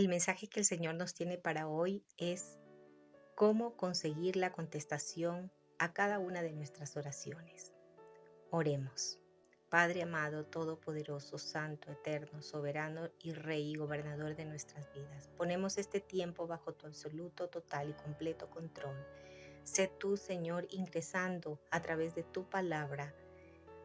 El mensaje que el Señor nos tiene para hoy es cómo conseguir la contestación a cada una de nuestras oraciones. Oremos. Padre amado, todopoderoso, santo, eterno, soberano y Rey y gobernador de nuestras vidas, ponemos este tiempo bajo tu absoluto, total y completo control. Sé tú, Señor, ingresando a través de tu palabra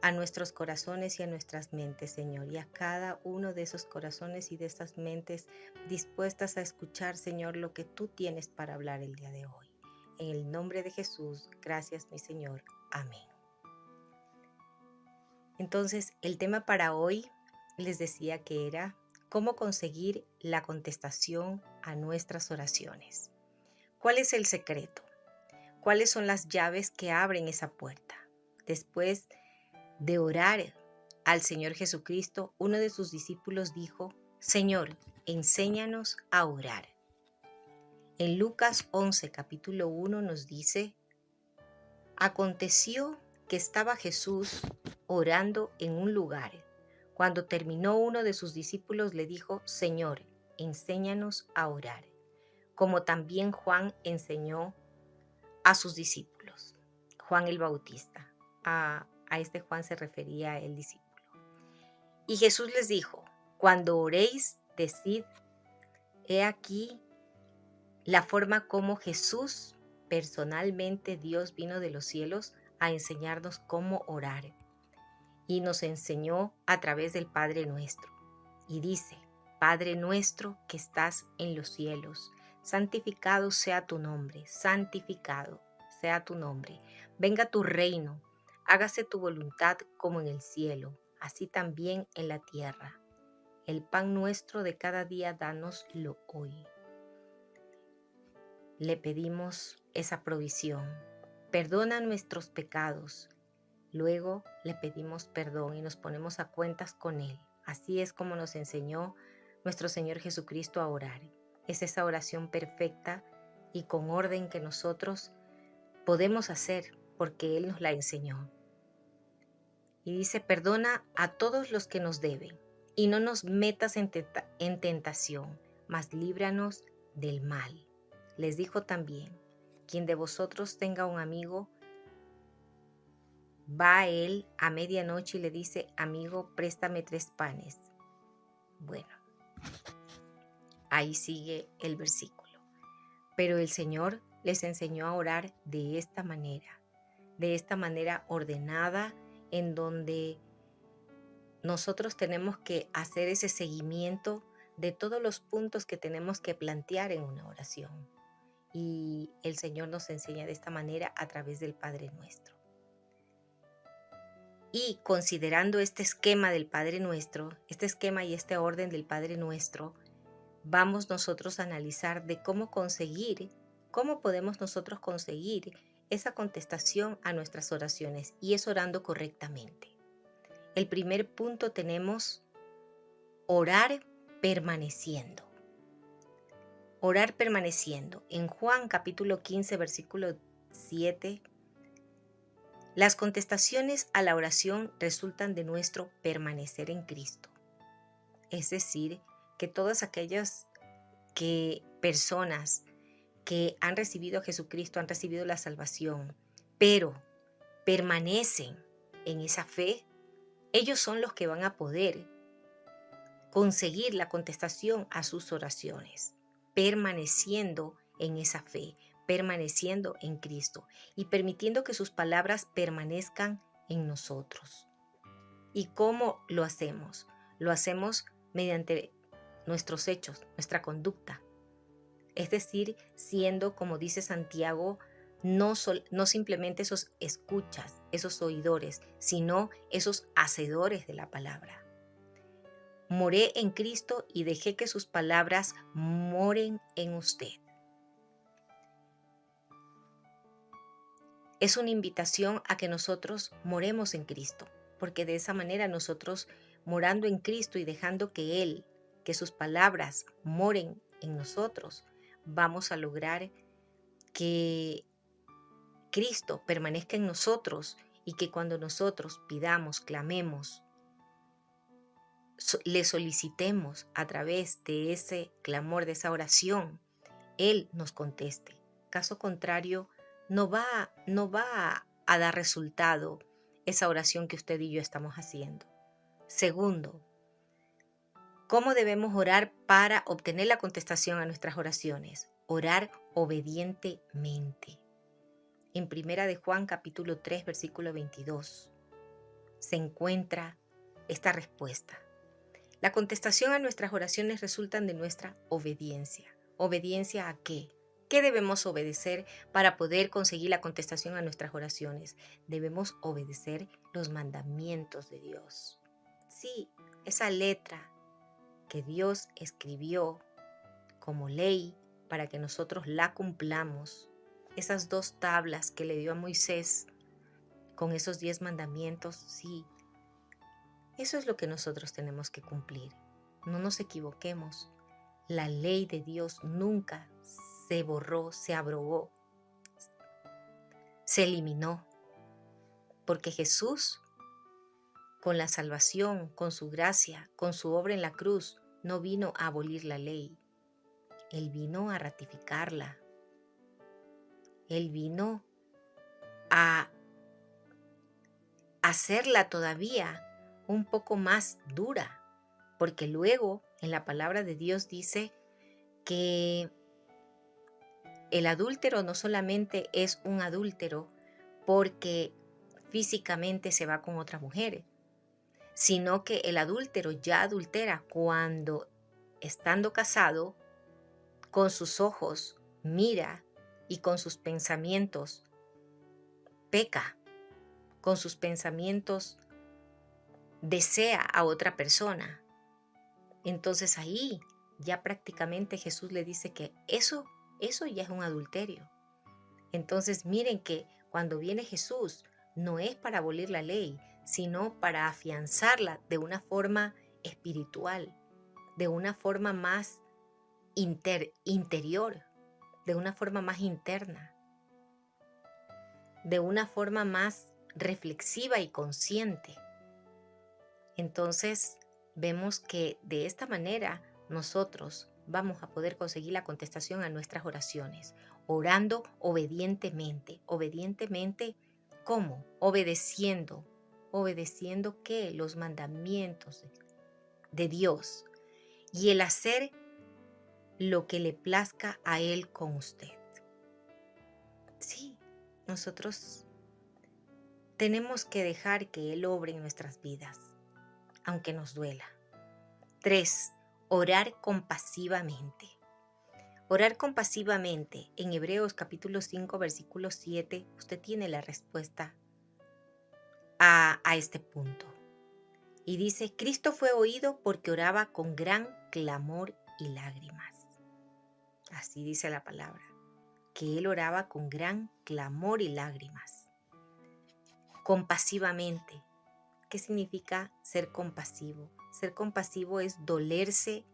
a nuestros corazones y a nuestras mentes, Señor, y a cada uno de esos corazones y de esas mentes dispuestas a escuchar, Señor, lo que tú tienes para hablar el día de hoy. En el nombre de Jesús, gracias, mi Señor. Amén. Entonces, el tema para hoy les decía que era cómo conseguir la contestación a nuestras oraciones. ¿Cuál es el secreto? ¿Cuáles son las llaves que abren esa puerta? Después de orar al Señor Jesucristo, uno de sus discípulos dijo: Señor, enséñanos a orar. En Lucas 11, capítulo 1 nos dice: Aconteció que estaba Jesús orando en un lugar. Cuando terminó, uno de sus discípulos le dijo: Señor, enséñanos a orar, como también Juan enseñó a sus discípulos. Juan el Bautista. A este Juan se refería el discípulo. Y Jesús les dijo: Cuando oréis, decid, he aquí la forma como Jesús, personalmente Dios, vino de los cielos a enseñarnos cómo orar. Y nos enseñó a través del Padre Nuestro. Y dice: Padre nuestro que estás en los cielos, santificado sea tu nombre, santificado sea tu nombre. Venga tu reino, hágase tu voluntad como en el cielo, así también en la tierra. El pan nuestro de cada día, dánoslo hoy. Le pedimos esa provisión. Perdona nuestros pecados. Luego le pedimos perdón y nos ponemos a cuentas con Él. Así es como nos enseñó nuestro Señor Jesucristo a orar. Es esa oración perfecta y con orden que nosotros podemos hacer porque Él nos la enseñó. Y dice: perdona a todos los que nos deben y no nos metas en tentación, mas líbranos del mal. Les dijo también: quien de vosotros tenga un amigo, va a él a medianoche y le dice: amigo, préstame 3 panes. Bueno, ahí sigue el versículo. Pero el Señor les enseñó a orar de esta manera ordenada, en donde nosotros tenemos que hacer ese seguimiento de todos los puntos que tenemos que plantear en una oración. Y el Señor nos enseña de esta manera a través del Padre Nuestro. Y considerando este esquema del Padre Nuestro, este esquema y este orden del Padre Nuestro, vamos nosotros a analizar de cómo podemos nosotros conseguir esa contestación a nuestras oraciones, y es orando correctamente. El primer punto tenemos orar permaneciendo. Orar permaneciendo. En Juan capítulo 15, versículo 7, las contestaciones a la oración resultan de nuestro permanecer en Cristo. Es decir, que todas aquellas personas que han recibido a Jesucristo, han recibido la salvación, pero permanecen en esa fe, ellos son los que van a poder conseguir la contestación a sus oraciones, permaneciendo en esa fe, permaneciendo en Cristo y permitiendo que sus palabras permanezcan en nosotros. ¿Y cómo lo hacemos? Lo hacemos mediante nuestros hechos, nuestra conducta. Es decir, siendo, como dice Santiago, no simplemente esos escuchas, esos oidores, sino esos hacedores de la palabra. Moré en Cristo y dejé que sus palabras moren en usted. Es una invitación a que nosotros moremos en Cristo, porque de esa manera nosotros, morando en Cristo y dejando que sus palabras moren en nosotros, vamos a lograr que Cristo permanezca en nosotros y que cuando nosotros pidamos, clamemos, le solicitemos a través de ese clamor, de esa oración, Él nos conteste. Caso contrario, no va a dar resultado esa oración que usted y yo estamos haciendo. Segundo, ¿cómo debemos orar para obtener la contestación a nuestras oraciones? Orar obedientemente. En Primera de Juan capítulo 3 versículo 22 se encuentra esta respuesta. La contestación a nuestras oraciones resultan de nuestra obediencia. ¿Obediencia a qué? ¿Qué debemos obedecer para poder conseguir la contestación a nuestras oraciones? Debemos obedecer los mandamientos de Dios. Sí, esa letra que Dios escribió como ley para que nosotros la cumplamos. Esas 2 tablas que le dio a Moisés con esos 10 mandamientos, sí. Eso es lo que nosotros tenemos que cumplir. No nos equivoquemos. La ley de Dios nunca se borró, se abrogó, se eliminó. Porque Jesús, con la salvación, con su gracia, con su obra en la cruz, no vino a abolir la ley. Él vino a ratificarla. Él vino a hacerla todavía un poco más dura, porque luego en la palabra de Dios dice que el adúltero no solamente es un adúltero porque físicamente se va con otra mujer, sino que el adúltero ya adultera cuando, estando casado, con sus ojos mira y con sus pensamientos peca, con sus pensamientos desea a otra persona. Entonces ahí ya prácticamente Jesús le dice que eso ya es un adulterio. Entonces miren que cuando viene Jesús no es para abolir la ley, sino para afianzarla de una forma espiritual, de una forma más interior, de una forma más interna, de una forma más reflexiva y consciente. Entonces vemos que de esta manera nosotros vamos a poder conseguir la contestación a nuestras oraciones, orando obedientemente. ¿Obedientemente cómo? Obedeciendo ¿qué? Los mandamientos de Dios y el hacer lo que le plazca a Él con usted. Sí, nosotros tenemos que dejar que Él obre en nuestras vidas, aunque nos duela. 3. Orar compasivamente. Orar compasivamente. En Hebreos capítulo 5, versículo 7, usted tiene la respuesta a este punto. Y dice, Cristo fue oído porque oraba con gran clamor y lágrimas. Así dice la palabra, que Él oraba con gran clamor y lágrimas. Compasivamente. ¿Qué significa ser compasivo? Ser compasivo es dolerse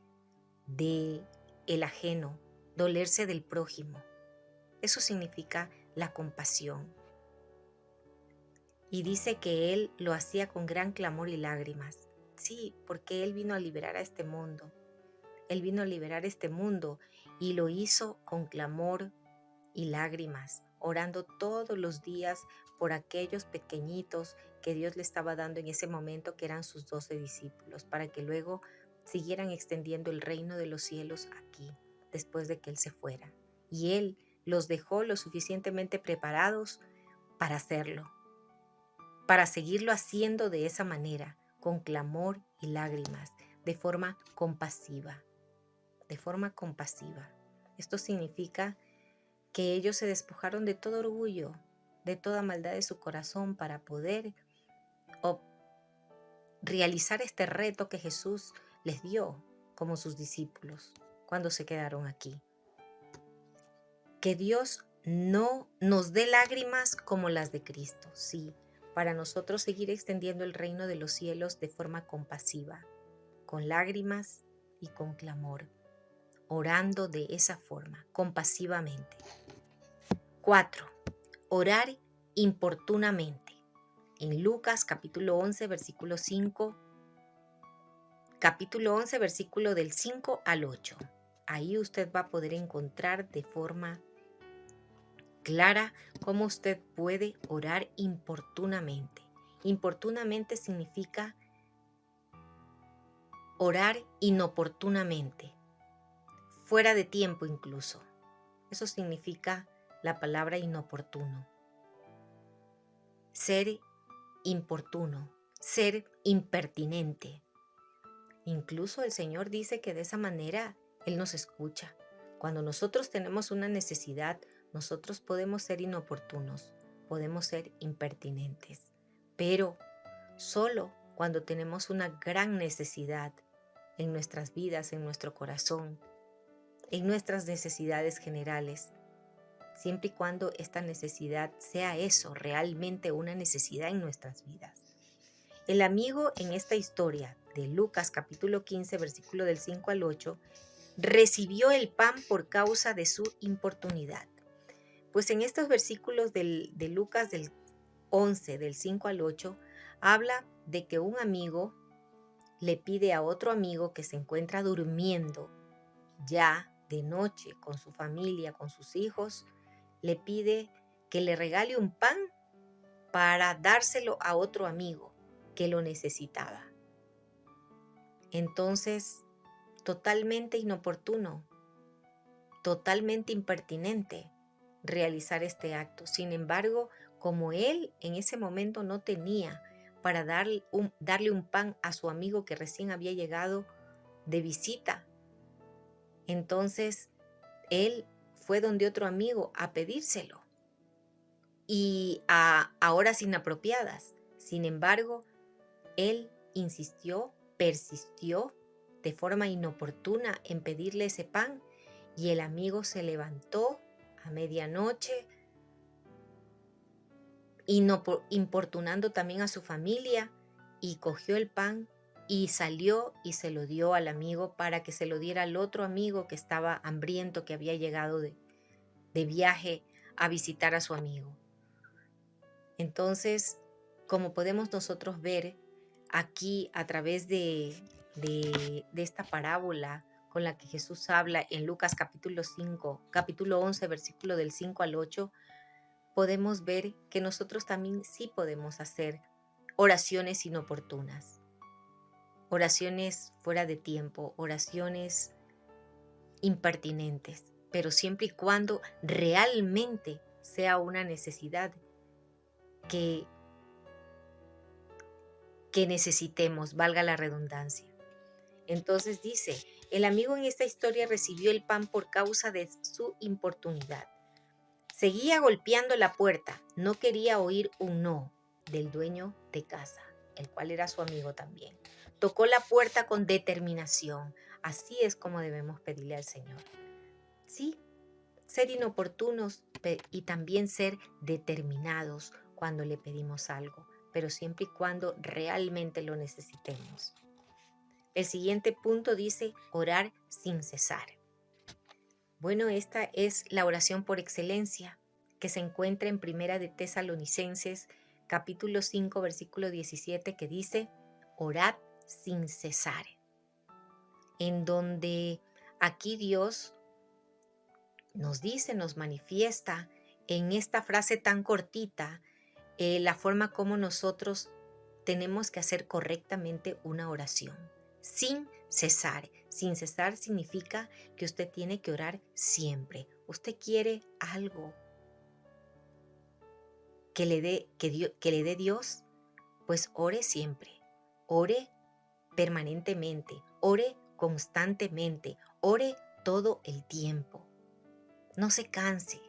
de el ajeno, dolerse del prójimo. Eso significa la compasión. Y dice que Él lo hacía con gran clamor y lágrimas. Sí, porque Él vino a liberar a este mundo. Él vino a liberar este mundo y lo hizo con clamor y lágrimas, orando todos los días por aquellos pequeñitos que Dios le estaba dando en ese momento, que eran sus 12 discípulos, para que luego siguieran extendiendo el reino de los cielos aquí, después de que Él se fuera. Y Él los dejó lo suficientemente preparados para hacerlo, para seguirlo haciendo de esa manera, con clamor y lágrimas, de forma compasiva. Esto significa que ellos se despojaron de todo orgullo, de toda maldad de su corazón para poder realizar este reto que Jesús les dio como sus discípulos cuando se quedaron aquí. Que Dios no nos dé lágrimas como las de Cristo, sí, para nosotros seguir extendiendo el reino de los cielos de forma compasiva, con lágrimas y con clamor, orando de esa forma, compasivamente. 4. Orar importunamente. En Lucas capítulo 11, versículo 5, capítulo 11, versículo del 5 al 8. Ahí usted va a poder encontrar de forma clara cómo usted puede orar importunamente. Importunamente significa orar inoportunamente, fuera de tiempo incluso. Eso significa la palabra inoportuno. Ser importuno, ser impertinente. Incluso el Señor dice que de esa manera Él nos escucha. Cuando nosotros tenemos una necesidad, nosotros podemos ser inoportunos, podemos ser impertinentes, pero solo cuando tenemos una gran necesidad en nuestras vidas, en nuestro corazón, en nuestras necesidades generales, siempre y cuando esta necesidad sea eso, realmente una necesidad en nuestras vidas. El amigo en esta historia de Lucas capítulo 15, versículo del 5 al 8, recibió el pan por causa de su importunidad. Pues en estos versículos de Lucas del 11, del 5 al 8, habla de que un amigo le pide a otro amigo que se encuentra durmiendo ya de noche con su familia, con sus hijos, le pide que le regale un pan para dárselo a otro amigo que lo necesitaba. Entonces, totalmente inoportuno, totalmente impertinente realizar este acto. Sin embargo, como él en ese momento no tenía para darle un pan a su amigo que recién había llegado de visita, entonces él fue donde otro amigo a pedírselo y a horas inapropiadas. Sin embargo, él insistió, persistió de forma inoportuna en pedirle ese pan y el amigo se levantó a medianoche, importunando también a su familia, y cogió el pan y salió y se lo dio al amigo para que se lo diera al otro amigo que estaba hambriento, que había llegado de viaje a visitar a su amigo. Entonces, como podemos nosotros ver aquí a través de esta parábola con la que Jesús habla en Lucas capítulo 11, versículo del 5 al 8, podemos ver que nosotros también sí podemos hacer oraciones inoportunas, oraciones fuera de tiempo, oraciones impertinentes, pero siempre y cuando realmente sea una necesidad que necesitemos, valga la redundancia. Entonces dice, el amigo en esta historia recibió el pan por causa de su importunidad. Seguía golpeando la puerta, no quería oír un no del dueño de casa, el cual era su amigo también. Tocó la puerta con determinación. Así es como debemos pedirle al Señor. Sí, ser inoportunos y también ser determinados cuando le pedimos algo, pero siempre y cuando realmente lo necesitemos. El siguiente punto dice orar sin cesar. Bueno, esta es la oración por excelencia que se encuentra en Primera de Tesalonicenses, capítulo 5, versículo 17, que dice, orad sin cesar. En donde aquí Dios nos dice, nos manifiesta en esta frase tan cortita, la forma como nosotros tenemos que hacer correctamente una oración. Sin cesar. Sin cesar significa que usted tiene que orar siempre. Usted quiere algo que le dé Dios, pues ore siempre. Ore permanentemente. Ore constantemente. Ore todo el tiempo. No se canse,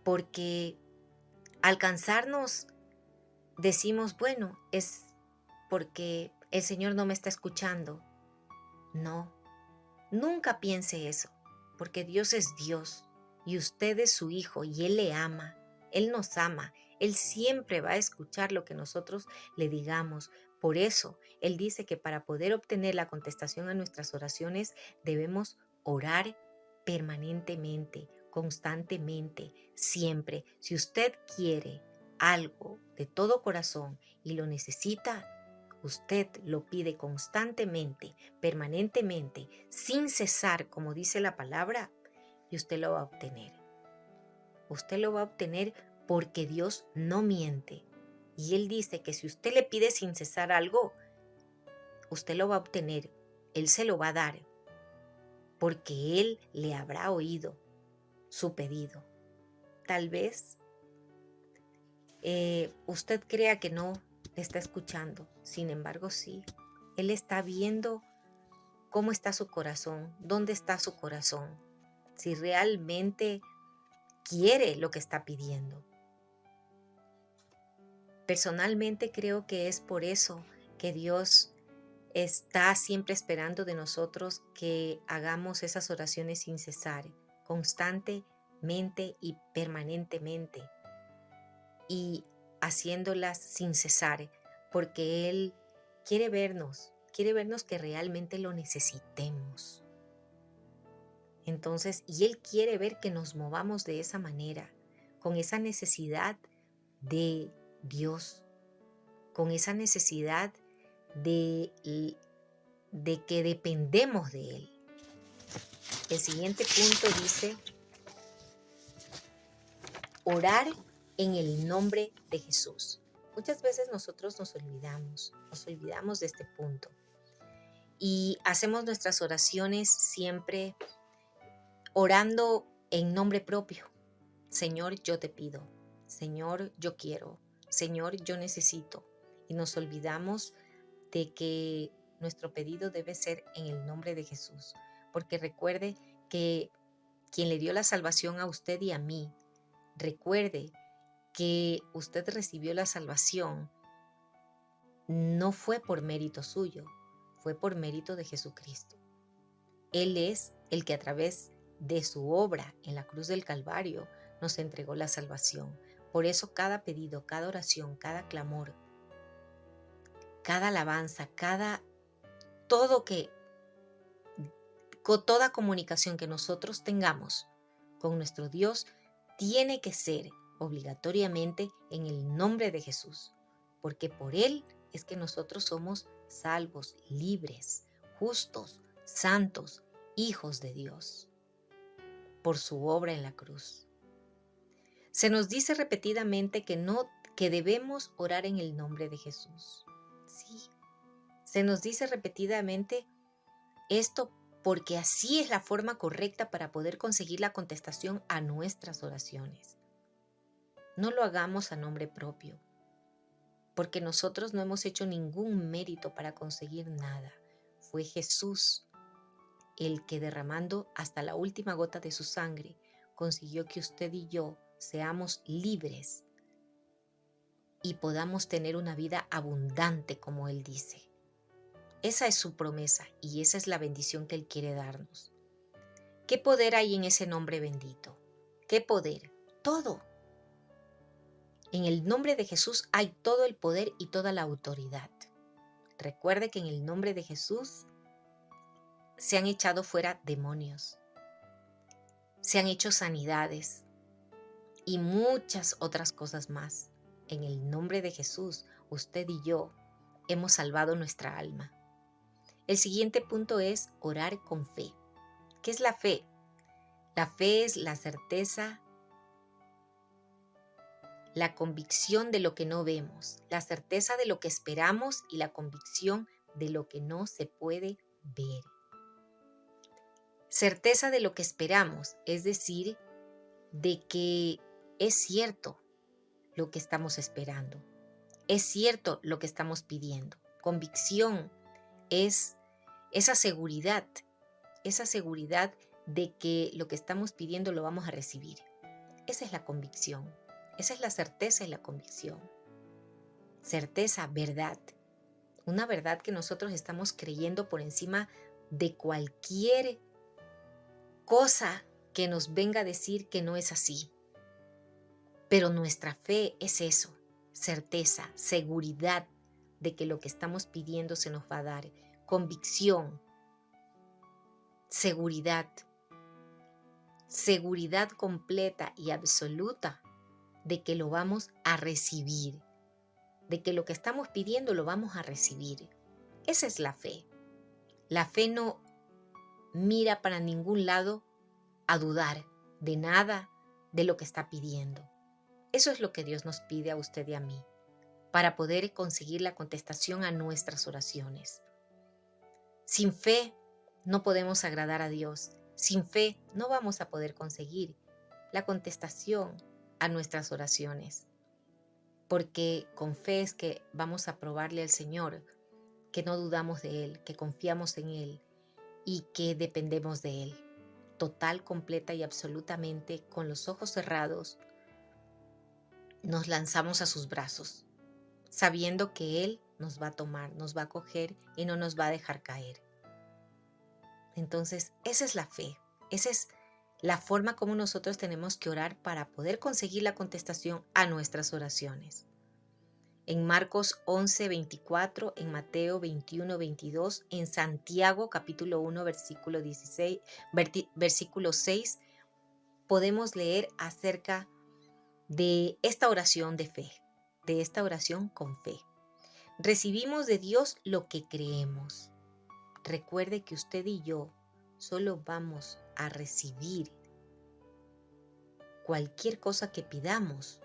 porque al cansarnos decimos, bueno, es porque el Señor no me está escuchando. No, nunca piense eso, porque Dios es Dios y usted es su hijo y Él le ama, Él nos ama, Él siempre va a escuchar lo que nosotros le digamos. Por eso, Él dice que para poder obtener la contestación a nuestras oraciones debemos orar permanentemente, constantemente, siempre. Si usted quiere algo de todo corazón y lo necesita, usted lo pide constantemente, permanentemente, sin cesar, como dice la palabra, y usted lo va a obtener. Usted lo va a obtener porque Dios no miente. Y Él dice que si usted le pide sin cesar algo, usted lo va a obtener. Él se lo va a dar, porque Él le habrá oído su pedido. Tal vez usted crea que no le está escuchando, sin embargo sí. Él está viendo cómo está su corazón, dónde está su corazón, si realmente quiere lo que está pidiendo. Personalmente creo que es por eso que Dios está siempre esperando de nosotros que hagamos esas oraciones sin cesar, constantemente y permanentemente, y haciéndolas sin cesar, porque Él quiere vernos que realmente lo necesitemos. Entonces, y Él quiere ver que nos movamos de esa manera, con esa necesidad de Dios, con esa necesidad de que dependemos de Él. El siguiente punto dice, orar en el nombre de Jesús. Muchas veces nosotros nos olvidamos de este punto y hacemos nuestras oraciones siempre orando en nombre propio. Señor, yo te pido. Señor, yo quiero. Señor, yo necesito. Y nos olvidamos de que nuestro pedido debe ser en el nombre de Jesús. Porque recuerde que quien le dio la salvación a usted y a mí, recuerde que usted recibió la salvación no fue por mérito suyo, fue por mérito de Jesucristo. Él es el que a través de su obra en la cruz del Calvario nos entregó la salvación. Por eso cada pedido, cada oración, cada clamor, cada alabanza, toda comunicación que nosotros tengamos con nuestro Dios tiene que ser obligatoriamente en el nombre de Jesús, porque por Él es que nosotros somos salvos, libres, justos, santos, hijos de Dios, por su obra en la cruz. Se nos dice repetidamente que debemos orar en el nombre de Jesús. Sí, se nos dice repetidamente esto porque así es la forma correcta para poder conseguir la contestación a nuestras oraciones. No lo hagamos a nombre propio, porque nosotros no hemos hecho ningún mérito para conseguir nada. Fue Jesús el que, derramando hasta la última gota de su sangre, consiguió que usted y yo seamos libres y podamos tener una vida abundante, como Él dice. Esa es su promesa y esa es la bendición que Él quiere darnos. ¿Qué poder hay en ese nombre bendito? ¿Qué poder? Todo. En el nombre de Jesús hay todo el poder y toda la autoridad. Recuerde que en el nombre de Jesús se han echado fuera demonios, se han hecho sanidades y muchas otras cosas más. En el nombre de Jesús, usted y yo hemos salvado nuestra alma. El siguiente punto es orar con fe. ¿Qué es la fe? La fe es la certeza, la convicción de lo que no vemos, la certeza de lo que esperamos y la convicción de lo que no se puede ver. Certeza de lo que esperamos, es decir, de que es cierto lo que estamos esperando, es cierto lo que estamos pidiendo. Convicción es esa seguridad de que lo que estamos pidiendo lo vamos a recibir. Esa es la convicción, esa es la certeza y la convicción. Certeza, verdad, una verdad que nosotros estamos creyendo por encima de cualquier cosa que nos venga a decir que no es así. Pero nuestra fe es eso, certeza, seguridad de que lo que estamos pidiendo se nos va a dar, convicción, seguridad completa y absoluta de que lo vamos a recibir, de que lo que estamos pidiendo lo vamos a recibir. Esa es la fe. La fe no mira para ningún lado a dudar de nada de lo que está pidiendo. Eso es lo que Dios nos pide a usted y a mí, para poder conseguir la contestación a nuestras oraciones. Sin fe no podemos agradar a Dios. Sin fe no vamos a poder conseguir la contestación a nuestras oraciones. Porque con fe es que vamos a probarle al Señor que no dudamos de Él, que confiamos en Él y que dependemos de Él. Total, completa y absolutamente, con los ojos cerrados, nos lanzamos a sus brazos, sabiendo que Él nos va a tomar, nos va a coger y no nos va a dejar caer. Entonces, esa es la fe, esa es la forma como nosotros tenemos que orar para poder conseguir la contestación a nuestras oraciones. En Marcos 11:24, en Mateo 21:22, en Santiago capítulo 1, versículo 6, podemos leer acerca de esta oración de fe, de esta oración con fe. Recibimos de Dios lo que creemos. Recuerde que usted y yo solo vamos a recibir cualquier cosa que pidamos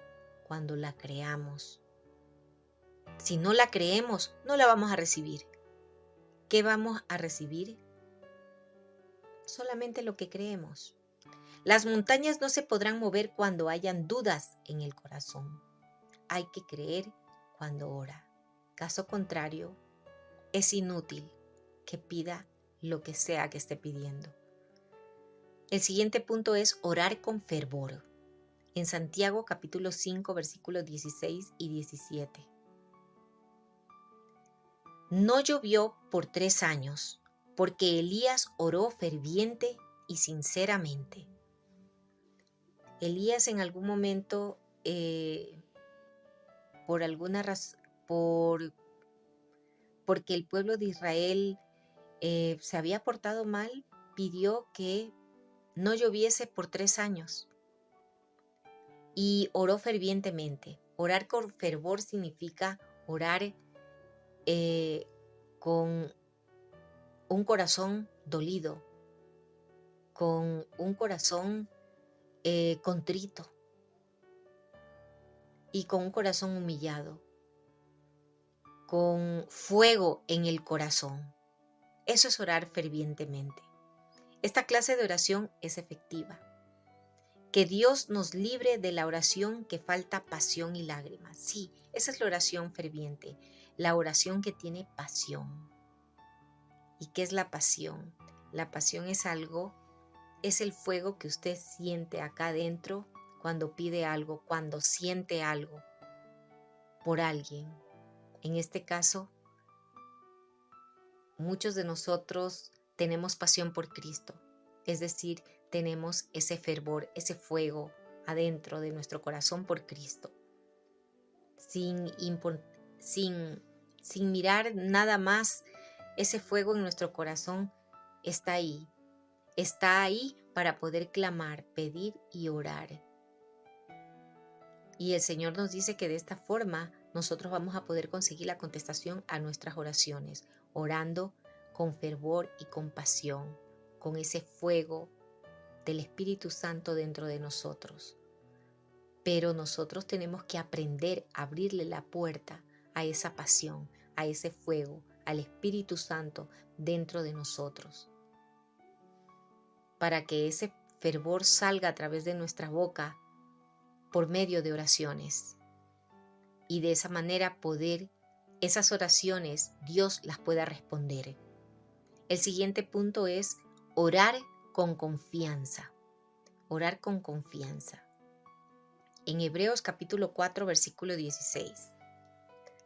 cuando la creamos. Si no la creemos, no la vamos a recibir. ¿Qué vamos a recibir? Solamente lo que creemos. Las montañas no se podrán mover cuando hayan dudas en el corazón. Hay que creer cuando ora. Caso contrario, es inútil que pida lo que sea que esté pidiendo. El siguiente punto es orar con fervor. En Santiago capítulo 5, versículos 16 y 17. No llovió por 3 años, porque Elías oró ferviente y sinceramente. Elías en algún momento, por alguna razón, porque el pueblo de Israel se había portado mal, pidió que no lloviese por 3 años y oró fervientemente. Orar con fervor significa orar con un corazón dolido, con un corazón contrito y con un corazón humillado, con fuego en el corazón. Eso es orar fervientemente. Esta clase de oración es efectiva. Que Dios nos libre de la oración que falta pasión y lágrimas. Sí, esa es la oración ferviente, la oración que tiene pasión. ¿Y qué es la pasión? La pasión es es el fuego que usted siente acá adentro cuando pide algo, cuando siente algo por alguien. En este caso, muchos de nosotros tenemos pasión por Cristo, es decir, tenemos ese fervor, ese fuego adentro de nuestro corazón por Cristo. Sin mirar nada más, ese fuego en nuestro corazón está ahí. Está ahí para poder clamar, pedir y orar. Y el Señor nos dice que de esta forma nosotros vamos a poder conseguir la contestación a nuestras oraciones, orando con fervor y con pasión, con ese fuego del Espíritu Santo dentro de nosotros. Pero nosotros tenemos que aprender a abrirle la puerta a esa pasión, a ese fuego, al Espíritu Santo dentro de nosotros, para que ese fervor salga a través de nuestra boca por medio de oraciones. Y de esa manera esas oraciones, Dios las pueda responder. El siguiente punto es orar con confianza. Orar con confianza. En Hebreos capítulo 4, versículo 16.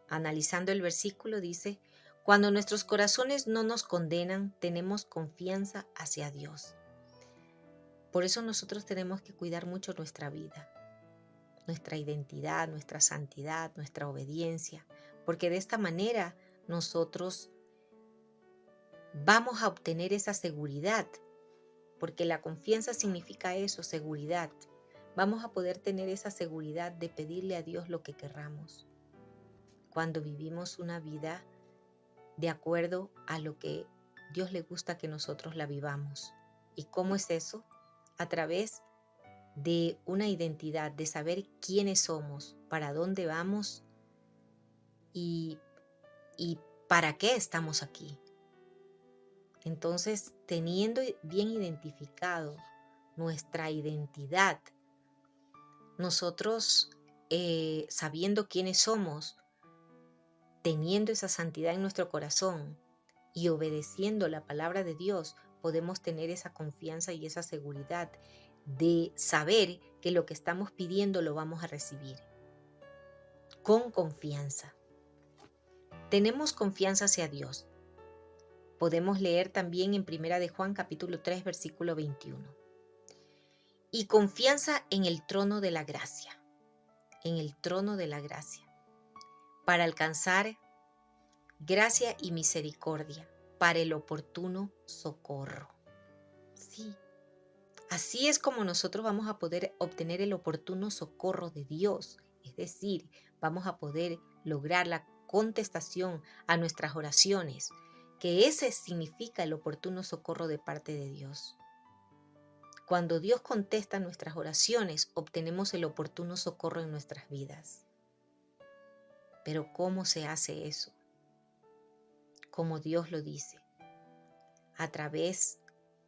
Analizando el versículo dice, cuando nuestros corazones no nos condenan, tenemos confianza hacia Dios. Por eso nosotros tenemos que cuidar mucho nuestra vida, nuestra identidad, nuestra santidad, nuestra obediencia, porque de esta manera nosotros vamos a obtener esa seguridad, porque la confianza significa eso, seguridad. Vamos a poder tener esa seguridad de pedirle a Dios lo que querramos. cuando vivimos una vida de acuerdo a lo que Dios le gusta que nosotros la vivamos. ¿Y cómo es eso? A través de una identidad, de saber quiénes somos, para dónde vamos y para qué estamos aquí. Entonces, teniendo bien identificado nuestra identidad, nosotros sabiendo quiénes somos, teniendo esa santidad en nuestro corazón y obedeciendo la palabra de Dios, podemos tener esa confianza y esa seguridad de saber que lo que estamos pidiendo lo vamos a recibir con confianza. Tenemos confianza hacia Dios. Podemos leer también en 1 de Juan capítulo 3 versículo 21. Y confianza en el trono de la gracia, en el trono de la gracia, para alcanzar gracia y misericordia, para el oportuno socorro. Sí, así es como nosotros vamos a poder obtener el oportuno socorro de Dios, es decir, vamos a poder lograr la contestación a nuestras oraciones, que ese significa el oportuno socorro de parte de Dios. Cuando Dios contesta nuestras oraciones, obtenemos el oportuno socorro en nuestras vidas. Pero ¿cómo se hace eso? Como Dios lo dice, a través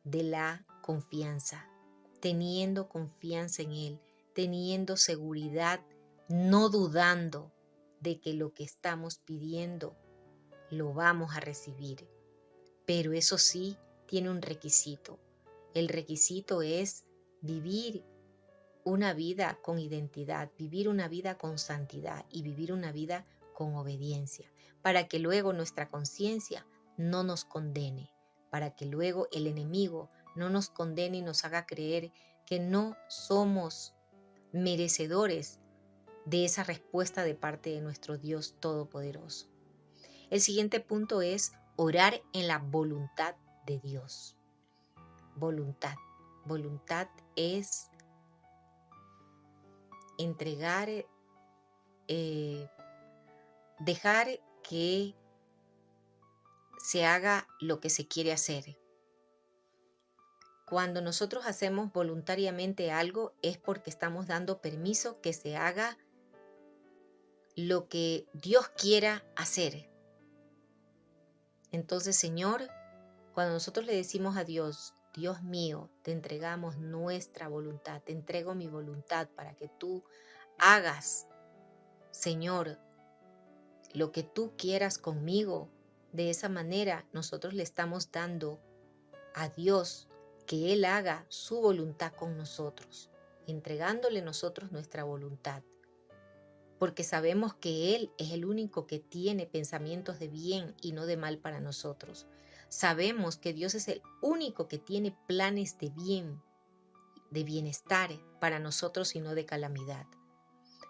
de la confianza, teniendo confianza en Él, teniendo seguridad, no dudando de que lo que estamos pidiendo lo vamos a recibir. Pero eso sí, tiene un requisito. El requisito es vivir una vida con identidad, vivir una vida con santidad y vivir una vida con obediencia, para que luego nuestra conciencia no nos condene, para que luego el enemigo no nos condene y nos haga creer que no somos merecedores de esa respuesta de parte de nuestro Dios Todopoderoso. El siguiente punto es orar en la voluntad de Dios. Voluntad. Voluntad es entregar, dejar que se haga lo que se quiere hacer. Cuando nosotros hacemos voluntariamente algo es porque estamos dando permiso que se haga lo que Dios quiera hacer. Entonces, Señor, cuando nosotros le decimos a Dios, Dios mío, te entregamos nuestra voluntad, te entrego mi voluntad para que tú hagas, Señor, lo que tú quieras conmigo. De esa manera nosotros le estamos dando a Dios que Él haga su voluntad con nosotros, entregándole nosotros nuestra voluntad. Porque sabemos que Él es el único que tiene pensamientos de bien y no de mal para nosotros. Sabemos que Dios es el único que tiene planes de bien, de bienestar para nosotros y no de calamidad.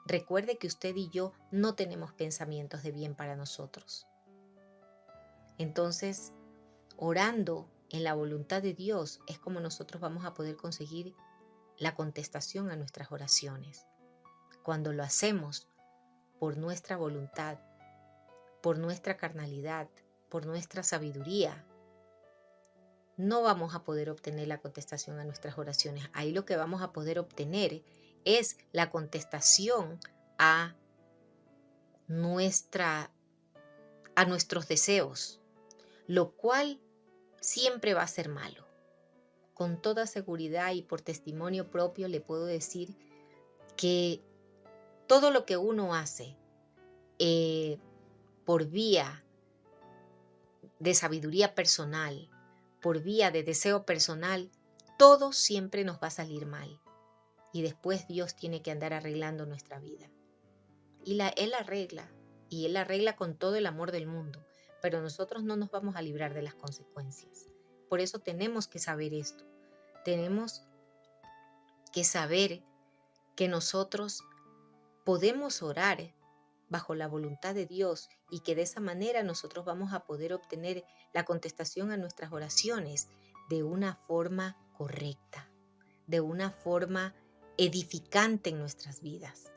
Recuerde que usted y yo no tenemos pensamientos de bien para nosotros. Entonces, orando en la voluntad de Dios es como nosotros vamos a poder conseguir la contestación a nuestras oraciones. Cuando lo hacemos por nuestra voluntad, por nuestra carnalidad, por nuestra sabiduría, no vamos a poder obtener la contestación a nuestras oraciones. Ahí lo que vamos a poder obtener es la contestación a nuestros deseos, lo cual siempre va a ser malo. Con toda seguridad y por testimonio propio le puedo decir que todo lo que uno hace por vía de sabiduría personal, por vía de deseo personal, todo siempre nos va a salir mal. Y después Dios tiene que andar arreglando nuestra vida. Y Él arregla, y Él arregla con todo el amor del mundo, pero nosotros no nos vamos a librar de las consecuencias. Por eso tenemos que saber esto. Tenemos que saber que nosotros podemos orar bajo la voluntad de Dios y que de esa manera nosotros vamos a poder obtener la contestación a nuestras oraciones de una forma correcta, de una forma edificante en nuestras vidas.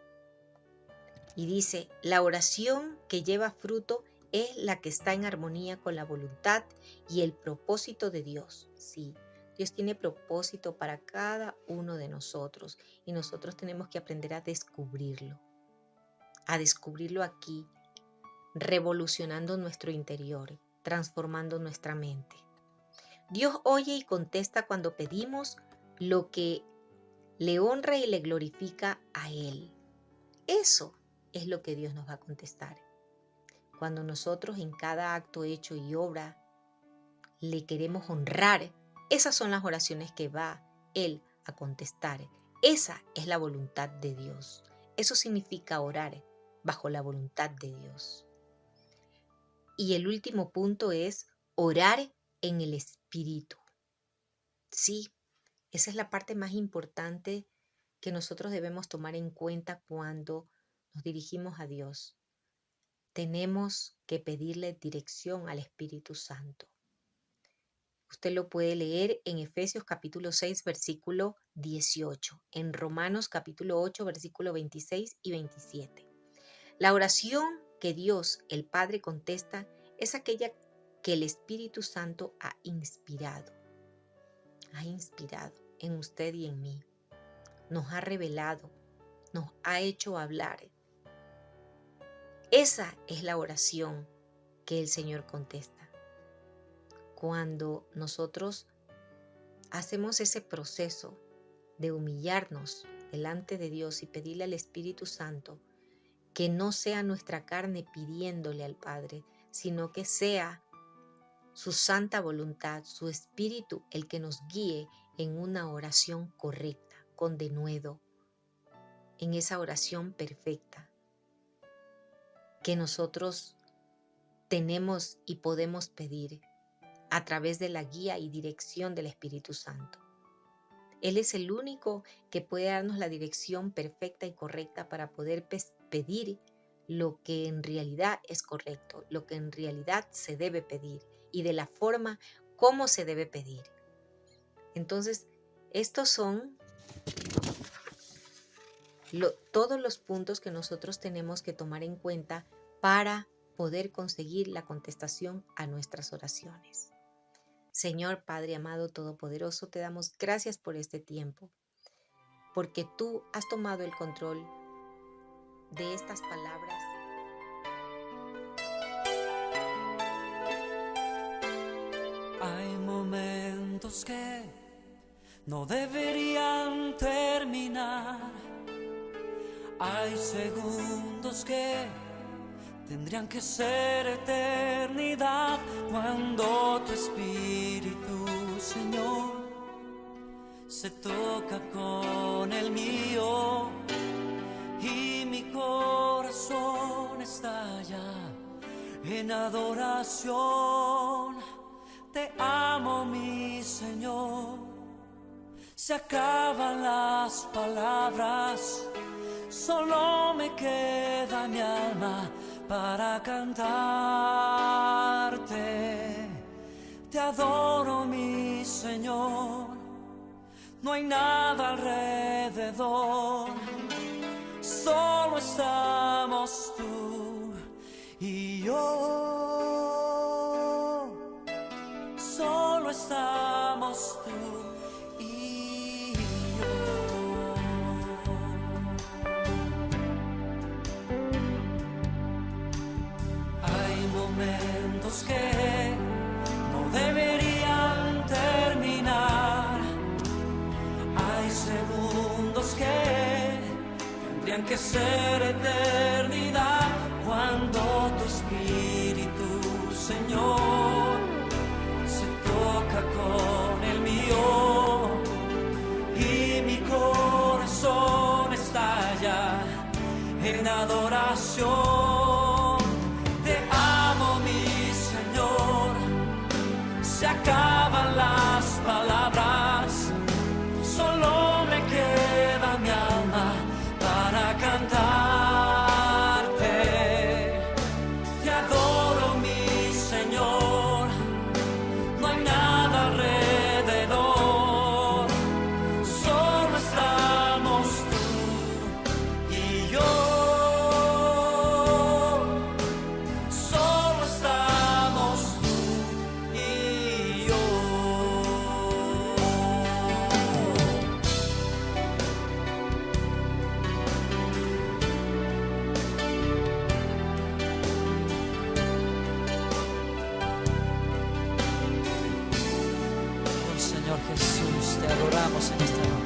Y dice, la oración que lleva fruto es la que está en armonía con la voluntad y el propósito de Dios. Sí, Dios tiene propósito para cada uno de nosotros y nosotros tenemos que aprender a descubrirlo aquí, revolucionando nuestro interior, transformando nuestra mente. Dios oye y contesta cuando pedimos lo que le honra y le glorifica a Él. Eso es lo que Dios nos va a contestar. Cuando nosotros en cada acto hecho y obra le queremos honrar, esas son las oraciones que va Él a contestar. Esa es la voluntad de Dios. Eso significa orar bajo la voluntad de Dios. Y el último punto es orar en el Espíritu. Sí, esa es la parte más importante que nosotros debemos tomar en cuenta cuando nos dirigimos a Dios. Tenemos que pedirle dirección al Espíritu Santo. Usted lo puede leer en Efesios capítulo 6, versículo 18, en Romanos capítulo 8, versículo 26 y 27. La oración que Dios, el Padre, contesta es aquella que el Espíritu Santo ha inspirado en usted y en mí. Nos ha revelado, nos ha hecho hablar. Esa es la oración que el Señor contesta. Cuando nosotros hacemos ese proceso de humillarnos delante de Dios y pedirle al Espíritu Santo que no sea nuestra carne pidiéndole al Padre, sino que sea su santa voluntad, su Espíritu, el que nos guíe en una oración correcta, con denuedo, en esa oración perfecta que nosotros tenemos y podemos pedir a través de la guía y dirección del Espíritu Santo. Él es el único que puede darnos la dirección perfecta y correcta para poder pedir lo que en realidad es correcto, lo que en realidad se debe pedir y de la forma como se debe pedir. Entonces, estos son todos los puntos que nosotros tenemos que tomar en cuenta para poder conseguir la contestación a nuestras oraciones. Señor Padre amado todopoderoso, te damos gracias por este tiempo, porque tú has tomado el control de estas palabras. Hay momentos que no deberían terminar. Hay segundos que tendrían que ser eternidad cuando tu Espíritu, Señor, se toca con el mío y mi corazón estalla en adoración. Te amo, mi Señor. Se acaban las palabras, solo me queda mi alma para cantarte. Te adoro, mi Señor. No hay nada alrededor, solo estamos tú y yo. Solo estamos tú y yo. Hay momentos que no deberían terminar. Hay segundos que tendrían que ser eternidad cuando tu Espíritu, Señor, se toca con el mío y mi corazón estalla en adoración. Te amo, mi Señor. Se acaban las palabras, solo me queda mi alma para cantarte. Te adoro, mi Señor. No hay nada alrededor, solo estamos tú y yo. Hasta luego.